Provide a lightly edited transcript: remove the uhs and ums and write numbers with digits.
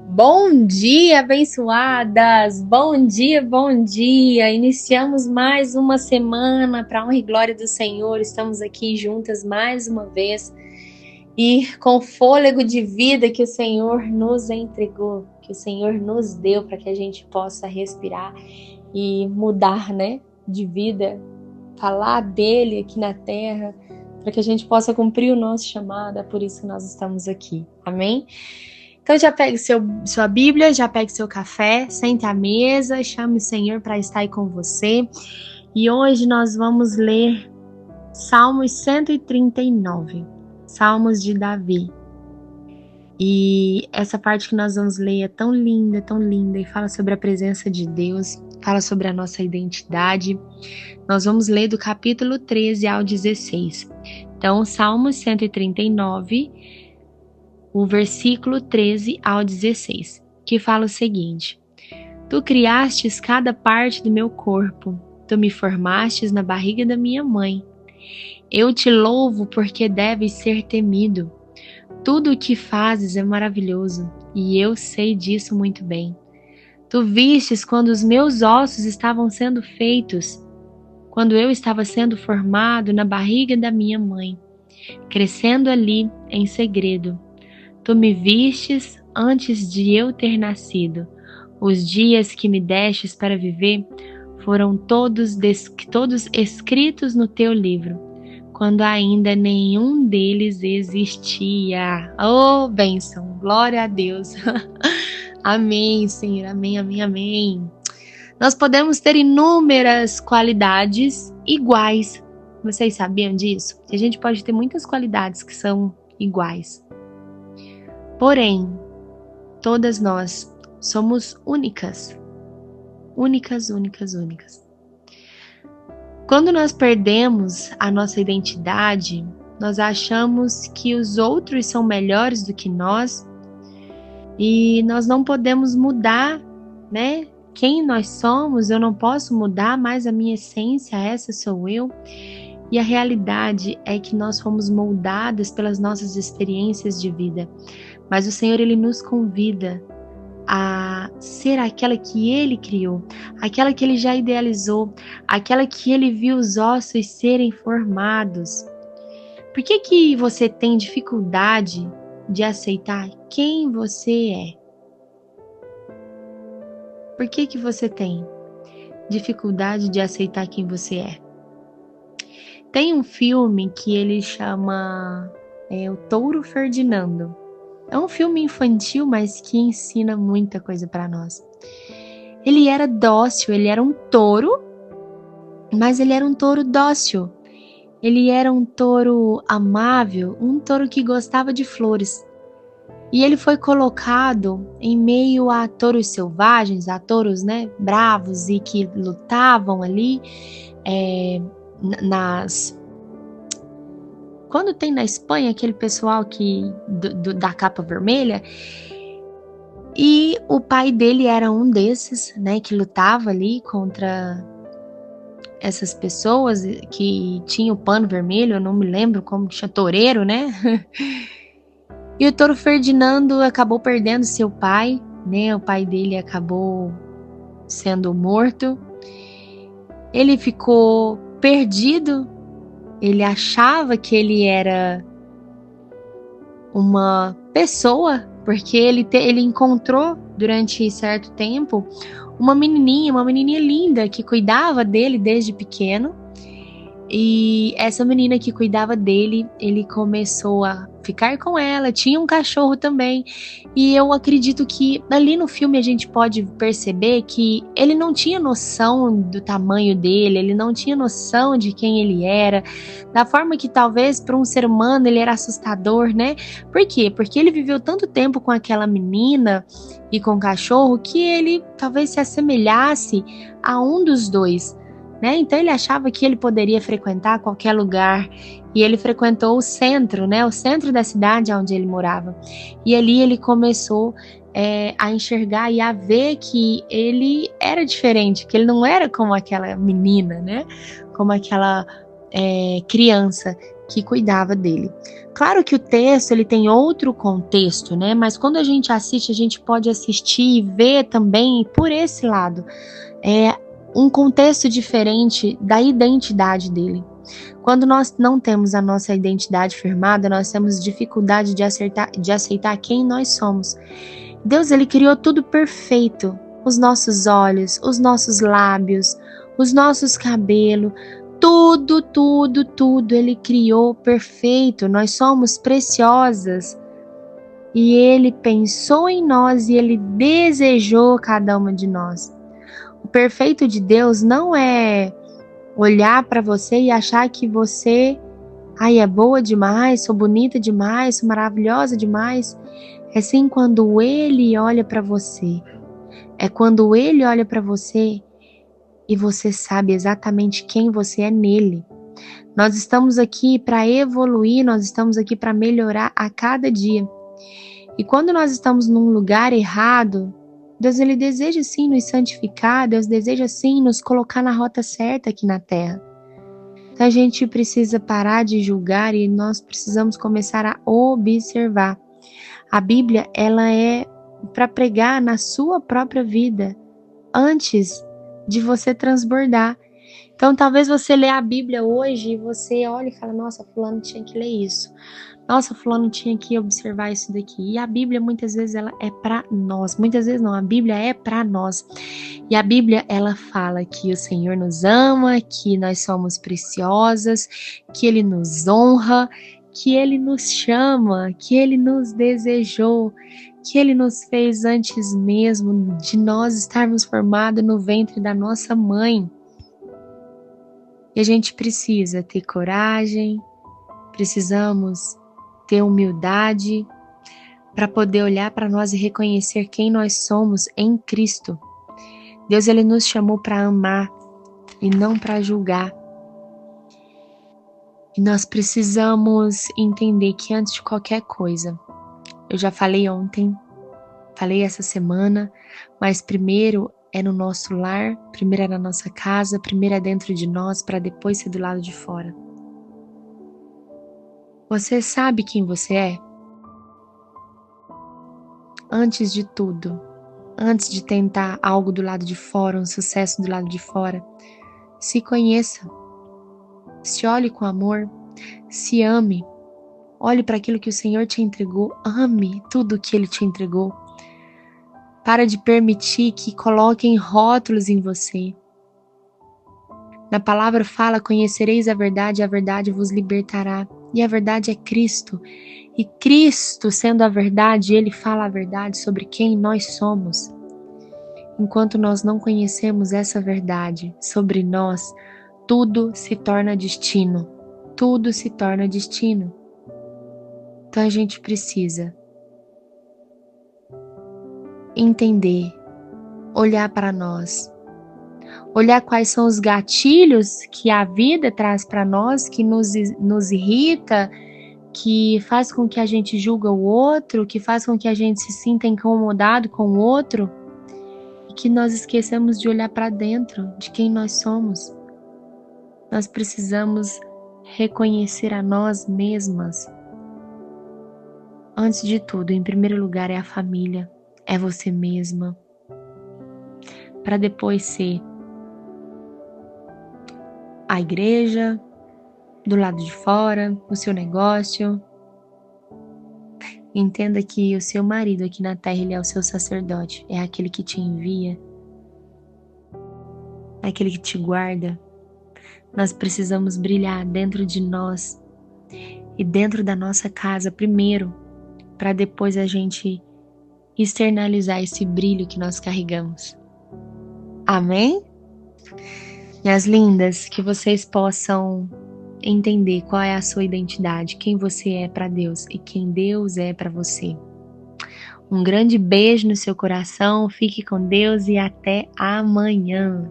Bom dia, abençoadas! Bom dia, bom dia! Iniciamos mais uma semana para a honra e glória do Senhor. Estamos aqui juntas mais uma vez e com o fôlego de vida que o Senhor nos entregou, que o Senhor nos deu para que a gente possa respirar e mudar, né, de vida, falar dele aqui na terra, para que a gente possa cumprir o nosso chamado. É por isso que nós estamos aqui. Amém? Então já pegue sua Bíblia, já pegue seu café, sente à mesa, chame o Senhor para estar aí com você. E hoje nós vamos ler Salmos 139, Salmos de Davi. E essa parte que nós vamos ler é tão linda, e fala sobre a presença de Deus, fala sobre a nossa identidade. Nós vamos ler do capítulo 13 ao 16. Então, Salmos 139, o versículo 13 ao 16, que fala o seguinte: Tu criastes cada parte do meu corpo, tu me formastes na barriga da minha mãe. Eu te louvo porque deves ser temido. Tudo o que fazes é maravilhoso, e eu sei disso muito bem. Tu vistes quando os meus ossos estavam sendo feitos, quando eu estava sendo formado na barriga da minha mãe, crescendo ali em segredo. Tu me vistes antes de eu ter nascido. Os dias que me destes para viver foram todos escritos no teu livro, quando ainda nenhum deles existia. Oh, bênção! Glória a Deus! Amém, Senhor. Amém, amém, amém. Nós podemos ter inúmeras qualidades iguais. Vocês sabiam disso? Que a gente pode ter muitas qualidades que são iguais. Porém, todas nós somos únicas. Únicas. Quando nós perdemos a nossa identidade, nós achamos que os outros são melhores do que nós e nós não podemos mudar, né? Quem nós somos, eu não posso mudar mais a minha essência, essa sou eu. E a realidade é que nós fomos moldadas pelas nossas experiências de vida. Mas o Senhor, Ele nos convida a ser aquela que Ele criou, aquela que Ele já idealizou, aquela que Ele viu os ossos serem formados. Por que você tem dificuldade de aceitar quem você é? Por que você tem dificuldade de aceitar quem você é? Tem um filme que ele chama O Touro Ferdinando. É um filme infantil, mas que ensina muita coisa para nós. Ele era dócil, ele era um touro, mas ele era um touro dócil. Ele era um touro amável, um touro que gostava de flores. E ele foi colocado em meio a touros selvagens, a touros, né, bravos e que lutavam ali Quando tem na Espanha aquele pessoal da capa vermelha, e o pai dele era um desses, né, que lutava ali contra essas pessoas que tinham o pano vermelho, eu não me lembro como que chama, toureiro, né? E o touro Ferdinando acabou perdendo seu pai, né? O pai dele acabou sendo morto. Ele ficou perdido. Ele achava que ele era uma pessoa, porque ele encontrou durante certo tempo uma menininha linda que cuidava dele desde pequeno. E essa menina que cuidava dele, ele começou a ficar com ela, tinha um cachorro também. E eu acredito que ali no filme a gente pode perceber que ele não tinha noção do tamanho dele, ele não tinha noção de quem ele era, da forma que talvez para um ser humano ele era assustador, né? Por quê? Porque ele viveu tanto tempo com aquela menina e com o cachorro que ele talvez se assemelhasse a um dos dois. Né? Então ele achava que ele poderia frequentar qualquer lugar e ele frequentou o centro, né? O centro da cidade onde ele morava, e ali ele começou a enxergar e a ver que ele era diferente, que ele não era como aquela menina, né? Como aquela criança que cuidava dele. Claro que o texto ele tem outro contexto, né? Mas quando a gente assiste, a gente pode assistir e ver também por esse lado um contexto diferente da identidade dele. Quando nós não temos a nossa identidade firmada, nós temos dificuldade de aceitar quem nós somos. Deus, ele criou tudo perfeito. Os nossos olhos, os nossos lábios, os nossos cabelos, tudo ele criou perfeito. Nós somos preciosas. E ele pensou em nós e ele desejou cada uma de nós. O perfeito de Deus não é olhar para você e achar que você é boa demais, sou bonita demais, sou maravilhosa demais. É sim quando ele olha para você. É quando ele olha para você e você sabe exatamente quem você é nele. Nós estamos aqui para evoluir, nós estamos aqui para melhorar a cada dia. E quando nós estamos num lugar errado, Deus ele deseja sim nos santificar, Deus deseja sim nos colocar na rota certa aqui na terra. Então a gente precisa parar de julgar e nós precisamos começar a observar. A Bíblia, ela é para pregar na sua própria vida, antes de você transbordar. Então talvez você lê a Bíblia hoje e você olha e fala, nossa, fulano tinha que ler isso. Nossa, fulano tinha que observar isso daqui. E a Bíblia, muitas vezes, ela é para nós. Muitas vezes não, a Bíblia é para nós. E a Bíblia, ela fala que o Senhor nos ama, que nós somos preciosas, que Ele nos honra, que Ele nos chama, que Ele nos desejou, que Ele nos fez antes mesmo de nós estarmos formados no ventre da nossa mãe. E a gente precisa ter coragem, precisamos ter humildade para poder olhar para nós e reconhecer quem nós somos em Cristo. Deus ele nos chamou para amar e não para julgar. E nós precisamos entender que antes de qualquer coisa, eu já falei ontem, falei essa semana, mas primeiro é no nosso lar, primeiro é na nossa casa, primeiro é dentro de nós, para depois ser do lado de fora. Você sabe quem você é? Antes de tudo, antes de tentar algo do lado de fora, um sucesso do lado de fora, se conheça, se olhe com amor, se ame, olhe para aquilo que o Senhor te entregou, ame tudo que Ele te entregou. Para de permitir que coloquem rótulos em você. Na palavra fala, conhecereis a verdade vos libertará. E a verdade é Cristo. E Cristo, sendo a verdade, Ele fala a verdade sobre quem nós somos. Enquanto nós não conhecemos essa verdade sobre nós, tudo se torna destino. Tudo se torna destino. Então a gente precisa entender, olhar para nós, olhar quais são os gatilhos que a vida traz para nós, que nos irrita, que faz com que a gente julga o outro, que faz com que a gente se sinta incomodado com o outro, e que nós esquecemos de olhar para dentro de quem nós somos. Nós precisamos reconhecer a nós mesmas. Antes de tudo, em primeiro lugar, é a família, é você mesma, para depois ser a igreja, do lado de fora, o seu negócio. Entenda que o seu marido aqui na terra, ele é o seu sacerdote, é aquele que te envia, é aquele que te guarda. Nós precisamos brilhar dentro de nós e dentro da nossa casa primeiro, para depois a gente externalizar esse brilho que nós carregamos. Amém? Minhas lindas, que vocês possam entender qual é a sua identidade, quem você é para Deus e quem Deus é para você. Um grande beijo no seu coração, fique com Deus e até amanhã.